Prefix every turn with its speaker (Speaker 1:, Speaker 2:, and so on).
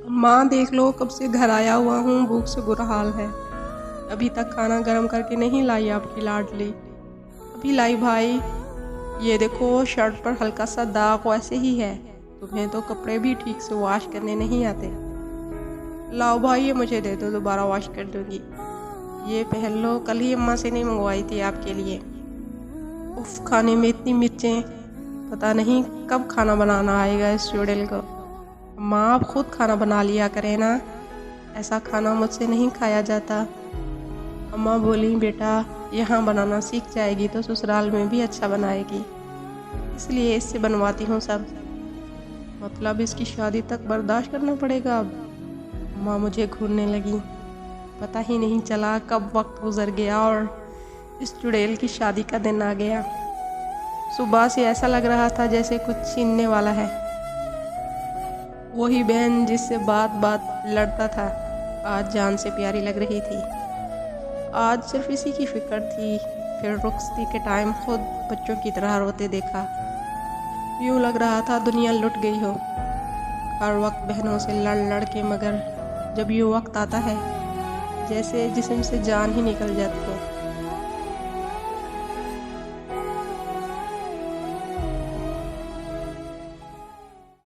Speaker 1: माँ देख लो, कब से घर आया हुआ हूँ, भूख से बुरा हाल है। अभी तक खाना गर्म करके नहीं लाई आपकी लाडली। अभी लाई भाई। ये देखो, शर्ट पर हल्का सा दाग वैसे ही है। तुम्हें तो कपड़े भी ठीक से वॉश करने नहीं आते। लाओ भाई, ये मुझे दे दो, दोबारा वॉश कर दूंगी। ये पहन लो, कल ही अम्मा से नहीं मंगवाई थी आपके लिए। उफ, खाने में इतनी मिर्चें। पता नहीं कब खाना बनाना आएगा इस चुड़ैल को। माँ, आप खुद खाना बना लिया करें ना, ऐसा खाना मुझसे नहीं खाया जाता। अम्मा बोली, बेटा यहाँ बनाना सीख जाएगी तो ससुराल में भी अच्छा बनाएगी, इसलिए इससे बनवाती हूँ सब। मतलब इसकी शादी तक बर्दाश्त करना पड़ेगा अब। अम्मा मुझे घूरने लगी। पता ही नहीं चला कब वक्त गुजर गया और इस चुड़ैल की शादी का दिन आ गया। सुबह से ऐसा लग रहा था जैसे कुछ छीनने वाला है। वही बहन जिससे बात बात लड़ता था, आज जान से प्यारी लग रही थी। आज सिर्फ इसी की फिक्र थी। फिर रुखसती के टाइम खुद बच्चों की तरह रोते देखा। यूँ लग रहा था दुनिया लुट गई हो। हर वक्त बहनों से लड़ लड़ के, मगर जब यूँ वक्त आता है जैसे जिस्म से जान ही निकल जाती है।